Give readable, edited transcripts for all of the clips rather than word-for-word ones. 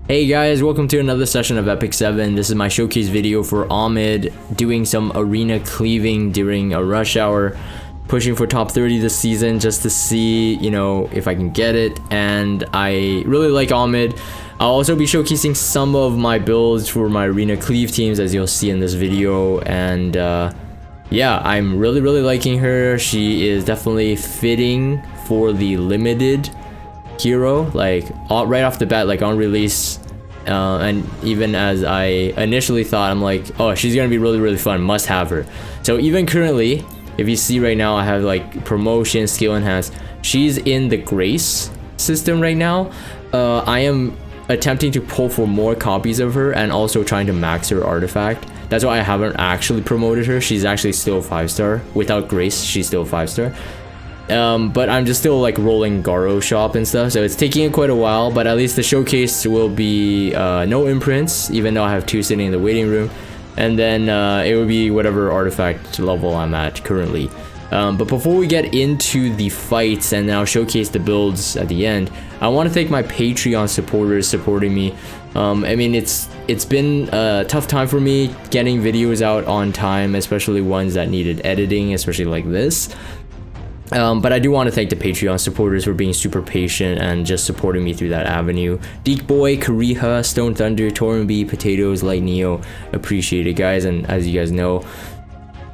Hey guys, welcome to another session of Epic 7. This is my showcase video for Ahmed doing some arena cleaving during a rush hour, pushing for top 30 this season just to see, if I can get it. And I really like Ahmed. I'll also be showcasing some of my builds for my arena cleave teams, as you'll see in this video. And yeah, I'm really liking her. She is definitely fitting for the limited hero, like right off the bat, like on release. And even as I initially thought, I'm like, oh, she's gonna be really fun, must have her. So even currently, if you see right now, I have like promotion, skill enhance. She's in the grace system right now. I am attempting to pull for more copies of her and also trying to max her artifact. That's why I haven't actually promoted her. She's actually still 5-star. Without grace, she's still 5-star. But I'm just still like rolling Garo shop and stuff, so it's taking quite a while. But at least the showcase will be no imprints, even though I have 2 sitting in the waiting room. And then it will be whatever artifact level I'm at currently. But before we get into the fights and now showcase the builds at the end, I want to thank my Patreon supporters supporting me. I mean, it's been a tough time for me getting videos out on time, especially ones that needed editing, especially like this. But I do want to thank the Patreon supporters for being super patient and just supporting me through that avenue. Deek Boy, Kariha, Stone Thunder, Torenby, Potatoes, Light Neo, appreciate it guys, and as you guys know.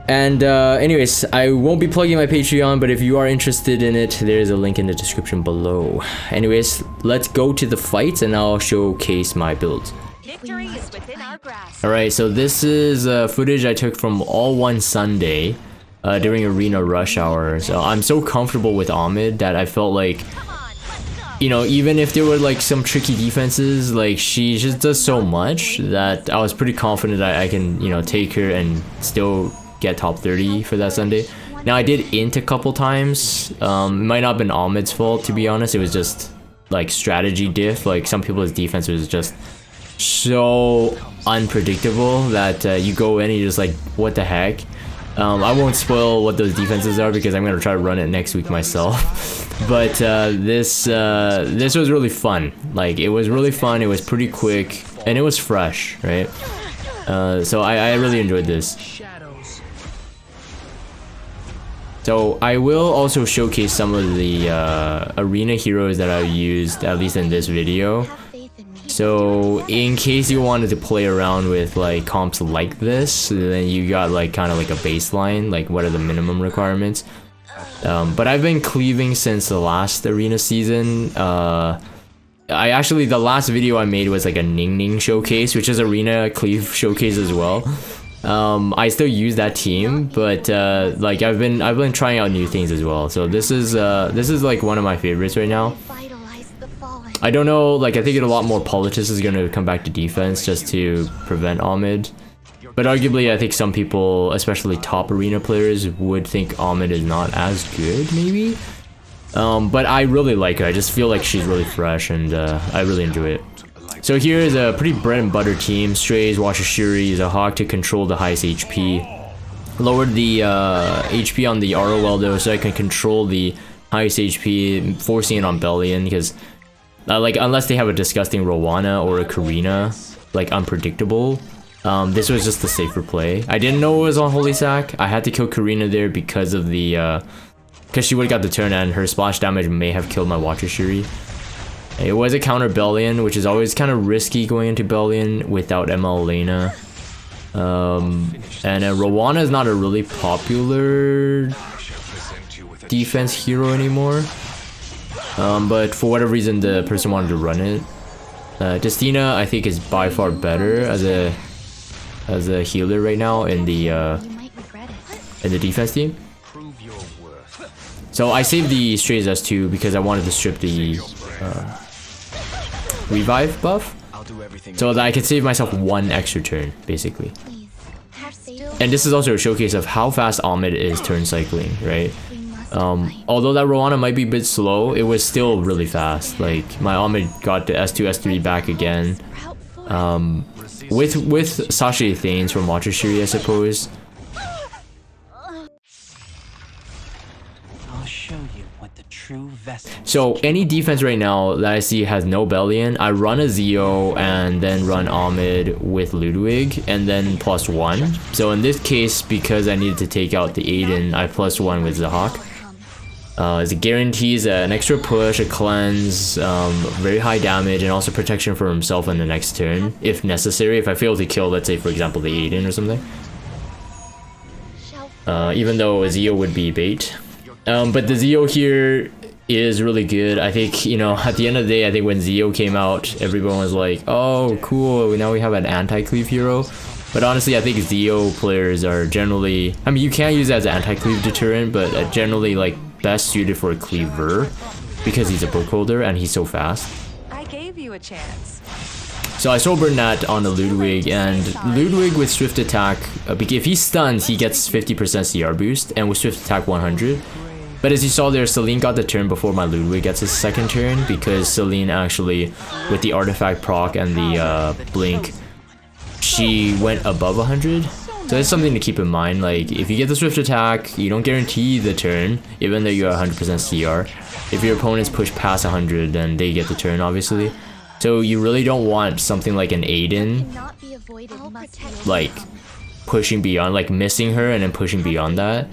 And anyways, I won't be plugging my Patreon, but if you are interested in it, there's a link in the description below. Anyways, let's go to the fights and I'll showcase my builds. Victory is within our grasp. Alright, so this is footage I took from All One Sunday. During arena rush hour. So I'm so comfortable with Ahmed that I felt like, even if there were like some tricky defenses, like she just does so much that I was pretty confident that I can, take her and still get top 30 for that Sunday. Now I did int a couple times. It might not have been Ahmed's fault, to be honest. It was just like strategy diff. Like some people's defense was just so unpredictable that you go in and you're just like, what the heck? I won't spoil what those defenses are because I'm gonna try to run it next week myself. But this was really fun. Like it was really fun. It was pretty quick and it was fresh, right? So I really enjoyed this. So I will also showcase some of the arena heroes that I've used, at least in this video. So in case you wanted to play around with like comps like this, then you got like kind of like a baseline, like what are the minimum requirements. But I've been cleaving since the last arena season. The last video I made was like a Ning Ning showcase, which is arena cleave showcase as well. I still use that team, but like I've been trying out new things as well. So this is like one of my favorites right now. I don't know, like I think a lot more Politis is going to come back to defense just to prevent Ahmed. But arguably I think some people, especially top arena players, would think Ahmed is not as good maybe. But I really like her. I just feel like she's really fresh and I really enjoy it. So here is a pretty bread and butter team. Strays, Washashiri is a hawk to control the highest HP. Lowered the HP on the ROL though, so I can control the highest HP, forcing it on Bellion because like unless they have a disgusting Rowana or a Karina, like unpredictable, this was just a safer play. I didn't know it was on Holy Sack. I had to kill Karina there because of the because she would have got the turn and her splash damage may have killed my Wachashiri. It was a counter Bellion, which is always kind of risky going into Bellion without ML Elena. And Rowana is not a really popular defense hero anymore. But for whatever reason the person wanted to run it. Destina I think is by far better as a healer right now in the defense team. So I saved the Strays S2 because I wanted to strip the revive buff, so that I could save myself 1 extra turn basically. And this is also a showcase of how fast Ahmed is turn cycling, right? Although that Rowana might be a bit slow, it was still really fast. Like my Ahmed got the S2, S3 back again. With Sasha Thanes from Wachashiri, I suppose. I'll show you. what the true vestige. So any defense right now that I see has no Bellion, I run a Zeo and then run Ahmed with Ludwig and then +1. So in this case, because I needed to take out the Aiden, I +1 with Zahak. It guarantees an extra push, a cleanse, very high damage, and also protection for himself on the next turn, if necessary. If I fail to kill, let's say for example the Aiden or something. Even though a Zeo would be bait. But the Zeo here is really good. I think, you know, at the end of the day, I think when Zeo came out, everyone was like, oh, cool, now we have an anti-cleave hero. But honestly, I think Zeo players are generally, I mean, you can use it as an anti-cleave deterrent, but generally like best suited for a cleaver because he's a book holder and he's so fast. I gave you a chance. So I soul burn that on the Ludwig, and Ludwig with swift attack, if he stuns, he gets 50% CR boost, and with swift attack 100. But as you saw there, Celine got the turn before my Ludwig gets his second turn, because Celine actually, with the artifact proc and the blink, she went above 100. So that's something to keep in mind. Like, if you get the swift attack, you don't guarantee the turn, even though you're 100% CR. If your opponents push past 100, then they get the turn, obviously. So you really don't want something like an Aiden, like pushing beyond, like missing her and then pushing beyond that.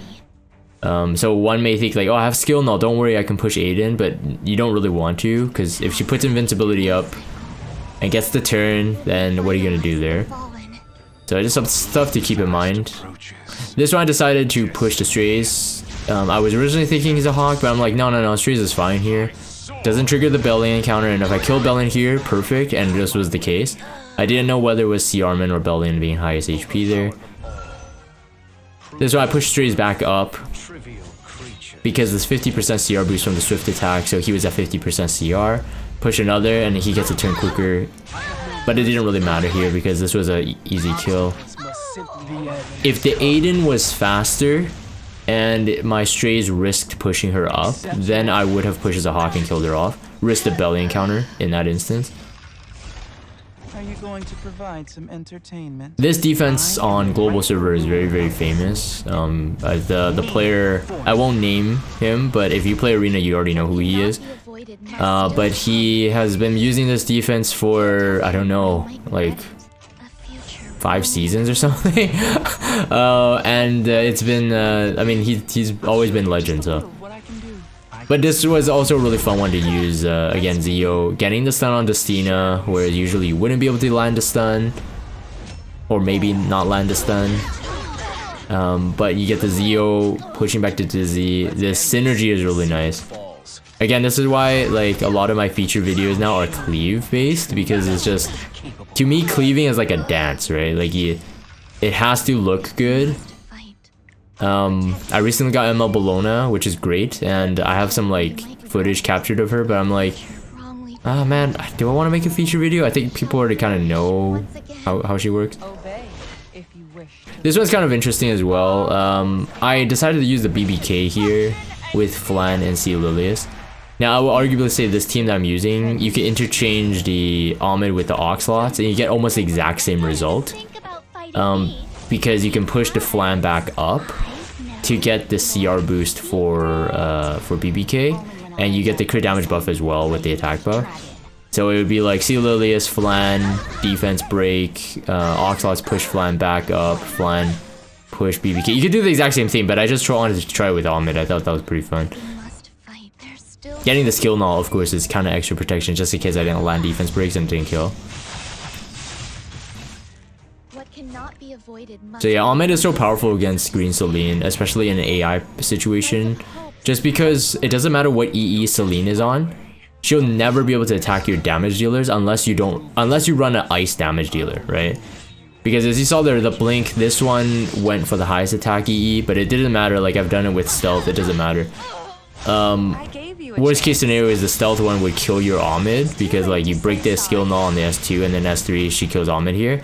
So one may think like, oh, I have skill, no, don't worry, I can push Aiden, but you don't really want to, because if she puts invincibility up and gets the turn, then what are you gonna do there? So just some stuff to keep in mind. This one I decided to push the Strays. I was originally thinking he's a Hawk, but I'm like, no, Strays is fine here. Doesn't trigger the Bellion counter, and if I kill Bellion here, perfect, and this was the case. I didn't know whether it was Ciarman or Bellion being highest HP there. This is why I pushed Strays back up, because this 50% CR boost from the swift attack, so he was at 50% CR. Push another, and he gets a turn quicker. But it didn't really matter here, because this was an easy kill. If the Aiden was faster, and my Strays risked pushing her up, then I would have pushed as a Hawk and killed her off. Risked the Bellion counter in that instance. Are you going to provide some entertainment? This defense on global server is very, very famous. The player, I won't name him, but if you play Arena, you already know who he is. But he has been using this defense for, I don't know, like 5 seasons or something. It's been, I mean, he's always been legend, so. But this was also a really fun one to use. Again, Zeo getting the stun on Destina, where usually you wouldn't be able to land the stun, or maybe not land the stun. But you get the Zeo pushing back to Dizzy. This synergy is really nice. Again, this is why like a lot of my feature videos now are Cleave based, because it's just, to me, cleaving is like a dance, right? Like it has to look good. I recently got Emma Bologna, which is great, and I have some like footage captured of her, but I'm like, ah, man, do I want to make a feature video? I think people already kind of know how she works. This one's kind of interesting as well. I decided to use the BBK here with Flan and C. Lilius. Now, I will arguably say this team that I'm using, you can interchange the Ahmed with the Oxlots, and you get almost the exact same result. Because you can push the Flan back up to get the CR boost for BBK, and you get the crit damage buff as well with the attack buff. So it would be like C. Lilius, Flan, defense break, Oxlots push Flan back up, Flan push BBK. You could do the exact same thing, but I just wanted to try it with Ahmed. I thought that was pretty fun. Getting the skill null, of course, is kind of extra protection, just in case I didn't land defense breaks and didn't kill. So yeah, Ahmed is so powerful against Green Celine, especially in an AI situation, just because it doesn't matter what EE Celine is on, she'll never be able to attack your damage dealers unless you run an ice damage dealer, right? Because as you saw there, the blink, this one went for the highest attack EE, but it didn't matter. Like, I've done it with stealth, it doesn't matter. Worst case scenario is the stealth one would kill your Ahmed, because like you break the skill null on the S2 and then S3 she kills Ahmed here.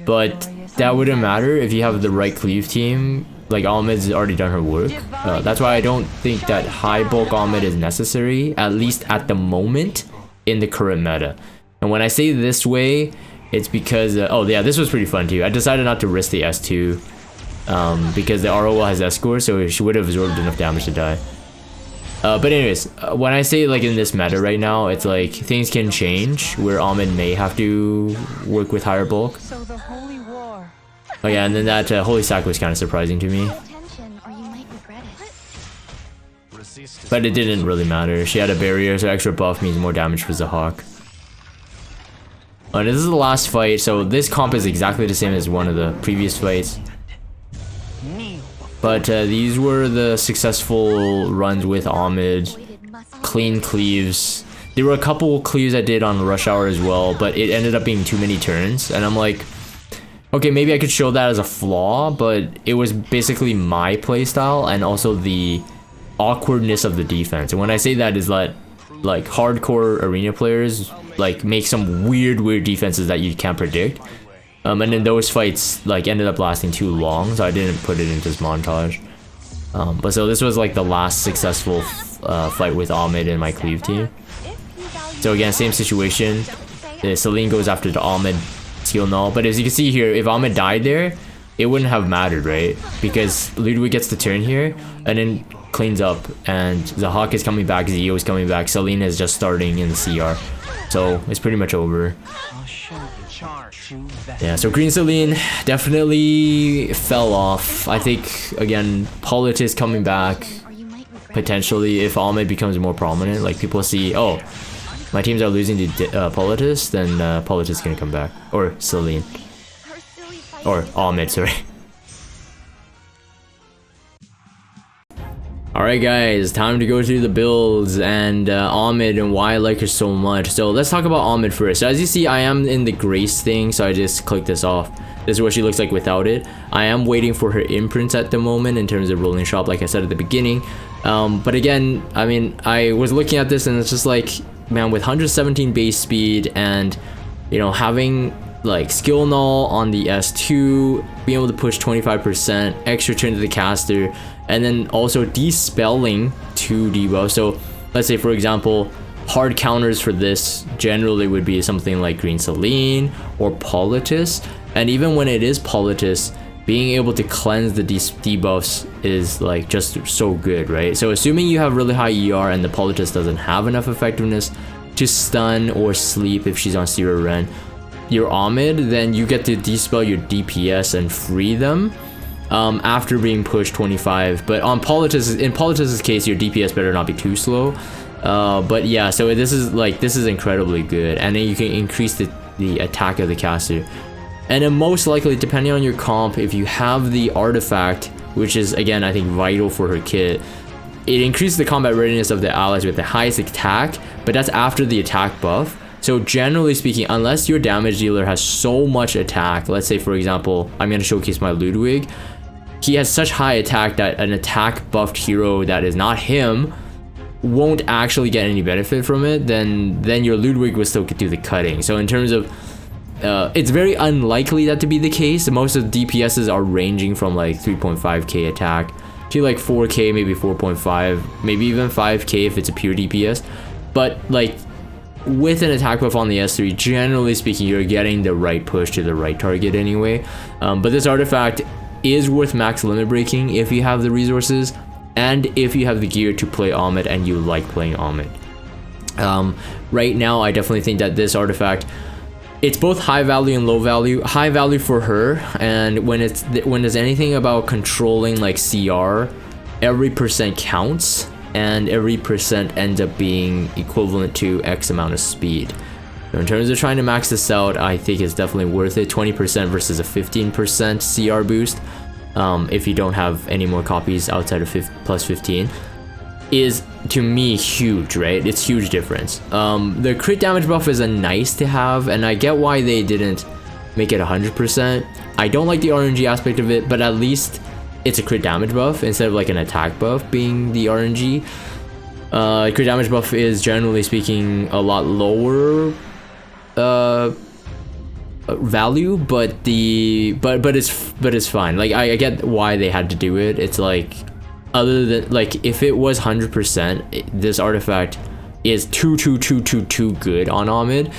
But that wouldn't matter if you have the right cleave team. Like, Ahmed's already done her work. That's why I don't think that high bulk Ahmed is necessary, at least at the moment in the current meta. And when I say this way, it's because oh yeah, this was pretty fun too. I decided not to risk the S2 because the ROL has escort, so she would have absorbed enough damage to die. But anyways, when I say like in this meta right now, it's like things can change where Ahmed may have to work with higher bulk. So the holy war. Oh yeah, and then that holy sack was kind of surprising to me. Attention, or you might regret it. But it didn't really matter. She had a barrier, so extra buff means more damage for Zahak. And this is the last fight, so this comp is exactly the same as one of the previous fights. But these were the successful runs with Ahmed. Clean cleaves. There were a couple cleaves I did on Rush Hour as well, but it ended up being too many turns. And I'm like, okay, maybe I could show that as a flaw, but it was basically my playstyle and also the awkwardness of the defense. And when I say that is that like hardcore arena players like make some weird defenses that you can't predict. And then those fights like ended up lasting too long, so I didn't put it into this montage. But so this was like the last successful fight with Ahmed and my Cleave team. So again, same situation. Celine goes after the Ahmed skill null, but as you can see here, if Ahmed died there, it wouldn't have mattered, right? Because Ludwig gets the turn here, and then cleans up, and Zahak is coming back, Zio is coming back, Celine is just starting in the CR. So it's pretty much over. Yeah, so Green Celine definitely fell off. I think, again, Politis coming back, potentially, if Ahmed becomes more prominent. Like, people see, oh, my teams are losing to Politis, then Politis is gonna come back. Or Celine. Or Ahmed, sorry. Alright guys, time to go through the builds and Ahmed and why I like her so much. So let's talk about Ahmed first. So as you see, I am in the Grace thing, so I just clicked this off. This is what she looks like without it. I am waiting for her imprints at the moment in terms of rolling shop, like I said at the beginning. But again, I mean, I was looking at this and it's just like, man, with 117 base speed and, you know, having like skill null on the S2, being able to push 25%, extra turn to the caster, and then also dispelling 2 debuffs. So let's say, for example, hard counters for this generally would be something like Green Celine or Politis. And even when it is Politis, being able to cleanse the debuffs is like just so good, right? So assuming you have really high ER and the Politis doesn't have enough effectiveness to stun or sleep if she's on Zero Ren, your Ahmed, then you get to dispel your DPS and free them after being pushed 25. But on Politis, in Politis's case, your DPS better not be too slow. But yeah, so this is incredibly good, and then you can increase the attack of the caster. And then most likely, depending on your comp, if you have the artifact, which is again I think vital for her kit, it increases the combat readiness of the allies with the highest attack, but that's after the attack buff. So generally speaking, unless your damage dealer has so much attack, let's say for example, I'm going to showcase my Ludwig, he has such high attack that an attack buffed hero that is not him won't actually get any benefit from it, then your Ludwig will still do the cutting. So in terms of it's very unlikely that to be the case. Most of the DPSs are ranging from like 3.5k attack to like 4k, maybe 4.5, maybe even 5k if it's a pure DPS. But like with an attack buff on the S3, generally speaking, you're getting the right push to the right target anyway. But this artifact is worth max limit breaking if you have the resources and if you have the gear to play Ahmed and you like playing Ahmed. Right now, I definitely think that this artifact, it's both high value and low value. High value for her, and when there's anything about controlling like CR, every percent counts, and every percent ends up being equivalent to X amount of speed. So in terms of trying to max this out, I think it's definitely worth it. 20% versus a 15% CR boost, if you don't have any more copies outside of plus 15, is to me huge, right? It's huge difference. The crit damage buff is a nice to have, and I get why they didn't make it 100%. I don't like the RNG aspect of it, but at least it's a crit damage buff instead of like an attack buff being the RNG. Crit damage buff is generally speaking a lot lower value, but it's fine. Like I get why they had to do it. It's like, other than like if it was 100%, this artifact is too good on Ahmed.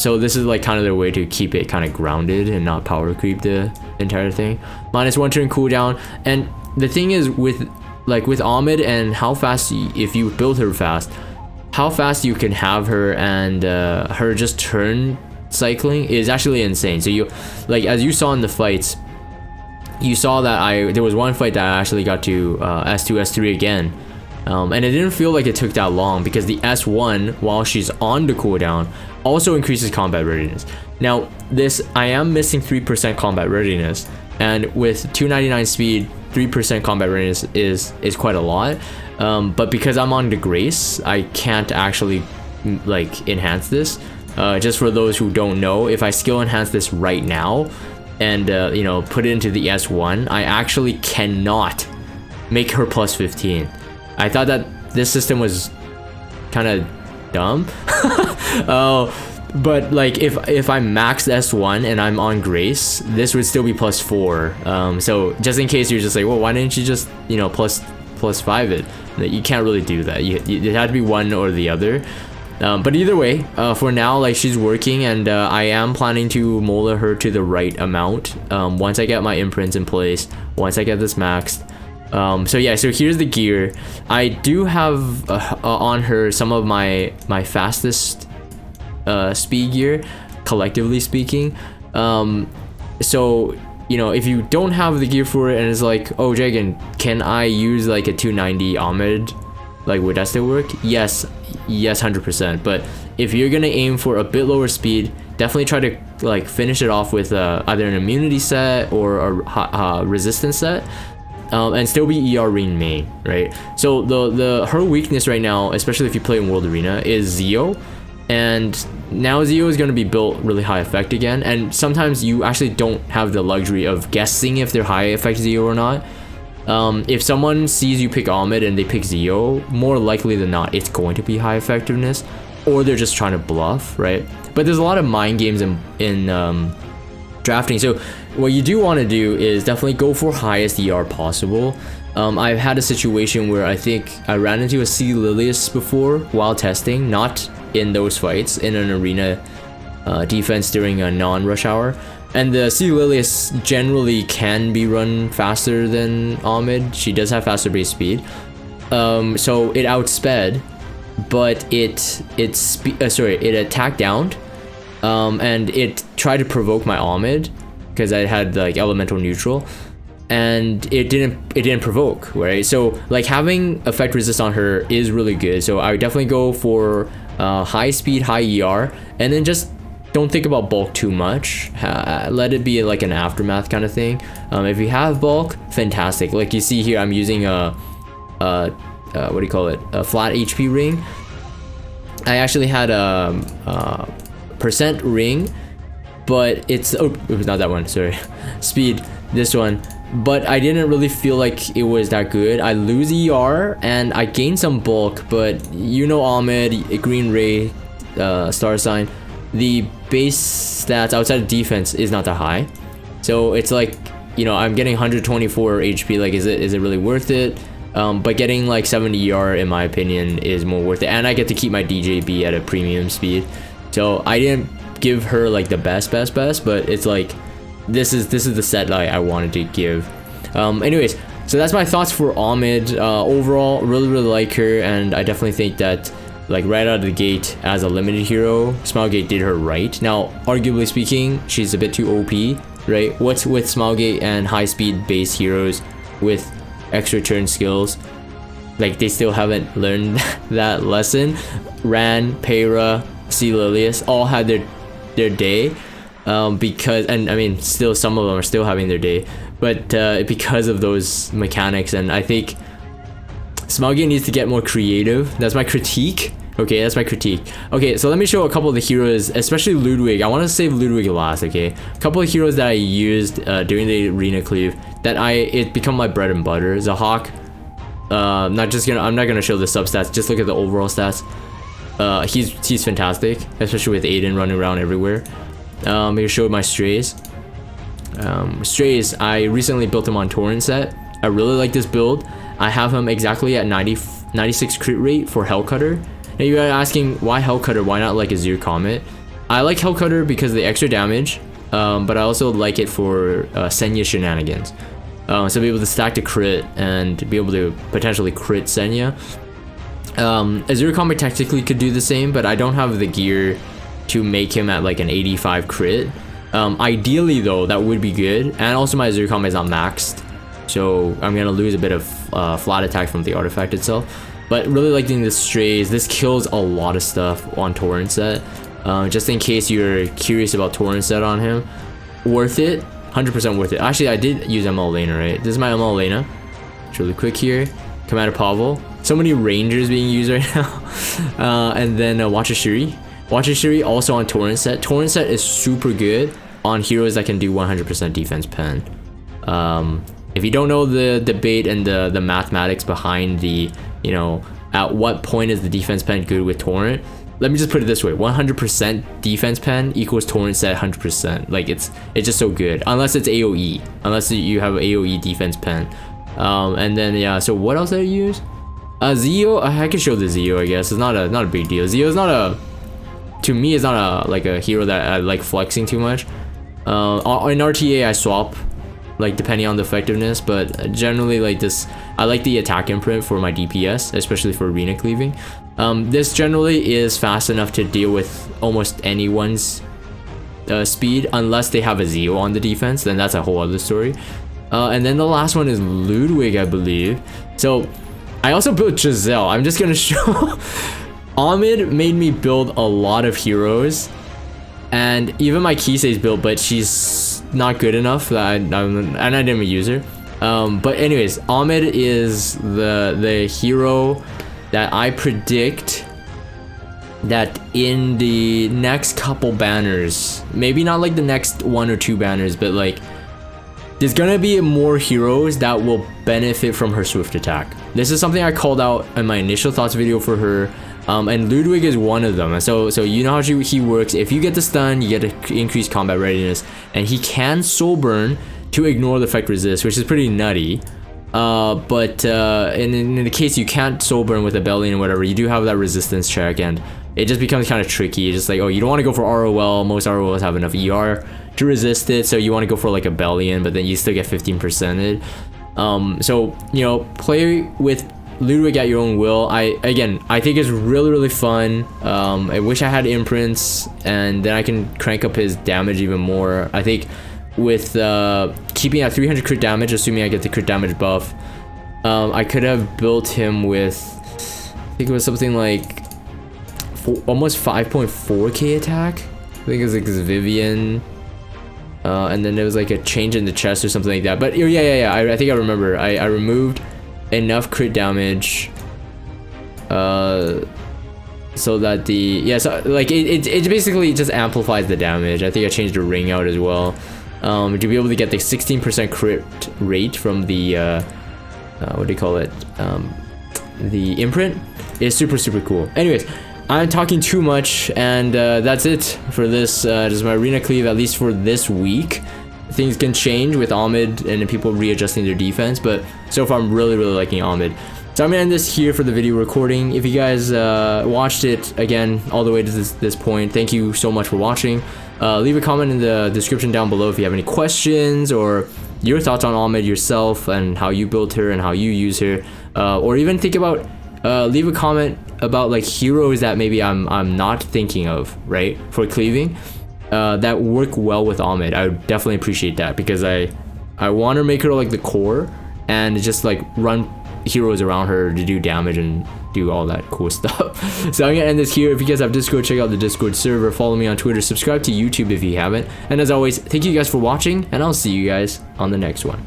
So this is like kind of their way to keep it kind of grounded and not power creep the entire thing. -1 turn cooldown, and the thing is with like with Ahmed and how fast if you build her fast, how fast you can have her, and her just turn cycling is actually insane. So you, like, as you saw in the fights, you saw that there was one fight that I actually got to S2 S3 again, and it didn't feel like it took that long because the S1 while she's on the cooldown also increases combat readiness. Now this, I am missing 3% combat readiness, and with 299 speed, 3% combat readiness is quite a lot, but because I'm on the Grace, I can't actually like enhance this. Just for those who don't know, if I skill enhance this right now and you know, put it into the S1, I actually cannot make her plus 15. I thought that this system was kind of dumb. But like if I max S1 and I'm on Grace, this would still be plus 4. So just in case you're just like, well, why didn't you just, you know, plus 5 it? You can't really do that. It had to be one or the other. But either way, for now, like, she's working, and I am planning to mold her to the right amount once I get my imprints in place, once I get this maxed. So yeah, so here's the gear. I do have on her some of my fastest speed gear, collectively speaking. So, you know, if you don't have the gear for it and it's like, oh, Jagan, can I use like a 290 Ahmed? Like, would that still work? Yes, 100%. But if you're gonna aim for a bit lower speed, definitely try to like finish it off with either an immunity set or a resistance set, and still be ER Ring main, right? So her weakness right now, especially if you play in World Arena, is Zeo, and now Zeo is going to be built really high effect again, and sometimes you actually don't have the luxury of guessing if they're high effect Zeo or not. If someone sees you pick Ahmed and they pick Zeo, more likely than not, it's going to be high effectiveness, or they're just trying to bluff, right? But there's a lot of mind games in drafting. So what you do want to do is definitely go for highest ER possible. I've had a situation where I think I ran into a C Lilius before while testing, not in those fights, in an arena defense during a non-rush hour. And the C Lilius generally can be run faster than Ahmed. She does have faster base speed. So it outsped, but it attacked down, and it tried to provoke my Ahmed because I had like elemental neutral, and it didn't provoke, right? So like having effect resist on her is really good. So I would definitely go for high speed, high ER, and then just don't think about bulk too much. Let it be like an aftermath kind of thing. If you have bulk, fantastic. Like you see here, I'm using a what do you call it? A flat HP ring. I actually had a percent ring, but it's not that one. Sorry, speed. This one. But I didn't really feel like it was that good. I lose ER and I gain some bulk, but you know, Ahmed, Green Ray, star sign, the base stats outside of defense is not that high. So it's like, you know, I'm getting 124 HP. Like, is it really worth it? But getting like 70 ER, in my opinion, is more worth it. And I get to keep my DJB at a premium speed. So I didn't give her like the best, but it's like, this is the set that I wanted to give. Anyways, so that's my thoughts for Ahmed. Overall, really like her, and I definitely think that, like, right out of the gate as a limited hero, Smilegate did her right. Now, arguably speaking, she's a bit too OP, right? What's with Smilegate and high speed base heroes with extra turn skills? Like, they still haven't learned that lesson. Ran, Peyra, C Lilius all had their day. Because, and I mean, still some of them are still having their day, but because of those mechanics. And I think Smilegate needs to get more creative. That's my critique. Okay, that's my critique. Okay, so let me show a couple of the heroes, especially Ludwig. I want to save Ludwig last. Okay, a couple of heroes that I used during the arena cleave that it become my bread and butter. Zahak. I'm not gonna show the substats. Just look at the overall stats. He's fantastic, especially with Aiden running around everywhere. Here show my Strays. Strays, I recently built him on Torrent set. I really like this build. I have him exactly at 96 crit rate for Hellcutter. Now you're asking, why Hellcutter? Why not like a Azir Comet? I like Hellcutter because of the extra damage, but I also like it for Senya shenanigans. So be able to stack the crit and be able to potentially crit Senya. Azure Comet technically could do the same, but I don't have the gear to make him at like an 85 crit. Ideally though, that would be good, and also my Azure Comet is not maxed, so I'm gonna lose a bit of flat attack from the artifact itself. But really liking the strays. This kills a lot of stuff on Torrent set. Just in case you're curious about Torrent set on him, worth it, 100% worth it. Actually, I did use ML Lena, right? This is my ML Lena. It's really quick here. Commander Pavel. So many Rangers being used right now. And then Wachashiri. Wachashiri also on Torrent set. Torrent set is super good on heroes that can do 100% defense pen. If you don't know the debate and the mathematics behind the, you know, at what point is the defense pen good with Torrent, let me just put it this way: 100% defense pen equals Torrent set 100%. Like it's just so good, unless it's AoE, unless you have AoE defense pen. And then yeah, so what else did I use? Zio, I can show the Zio, I guess. It's not a big deal. Zio is not a, to me, it's not like a hero that I like flexing too much. In RTA I swap, like depending on the effectiveness, but generally like this, I like the attack imprint for my DPS, especially for arena cleaving. This generally is fast enough to deal with almost anyone's speed, unless they have a Zio on the defense, then that's a whole other story. And then the last one is Ludwig, I believe. So I also built Giselle. I'm just gonna show Ahmed made me build a lot of heroes, and even my Kisei's built, but she's not good enough that and I didn't use her. But anyways, Ahmed is the hero that I predict that in the next couple banners, maybe not like the next 1 or 2 banners, but like there's gonna be more heroes that will benefit from her swift attack. This is something I called out in my initial thoughts video for her. And Ludwig is one of them. So you know how he works. If you get the stun, you get increased combat readiness, and he can soul burn to ignore the effect resist, which is pretty nutty. But in the case you can't soul burn with a belly and whatever, you do have that resistance check, and it just becomes kind of tricky. It's just like, oh, you don't want to go for ROL. Most ROLs have enough ER to resist it, so you want to go for like a bellion, but then you still get 15%. So you know, play with Ludwig at your own will. I think it's really fun. I wish I had imprints, and then I can crank up his damage even more. I think with keeping at 300 crit damage, assuming I get the crit damage buff, I could have built him with, I think it was something like almost 5.4k attack. I think it was like Vivian, and then there was like a change in the chest or something like that. But yeah, I think I remember. I removed enough crit damage so that so like it basically just amplifies the damage. I think I changed the ring out as well, to be able to get the 16% crit rate from the what do you call it, the imprint is super cool. Anyways, I'm talking too much, and that's it for this. This is my arena cleave, at least for this week. Things can change with Ahmed and people readjusting their defense, but so far I'm really liking Ahmed. So I'm gonna end this here for the video recording. If you guys watched it again all the way to this point, thank you so much for watching. Leave a comment in the description down below if you have any questions or your thoughts on Ahmed yourself and how you built her and how you use her, or even think about leave a comment about like heroes that maybe I'm not thinking of, right, for cleaving, that work well with Ahmed. I would definitely appreciate that, because I want to make her like the core and just like run heroes around her to do damage and do all that cool stuff. So I'm gonna end this here. If you guys have Discord, check out the Discord server, follow me on Twitter, subscribe to YouTube if you haven't, and as always, thank you guys for watching, and I'll see you guys on the next one.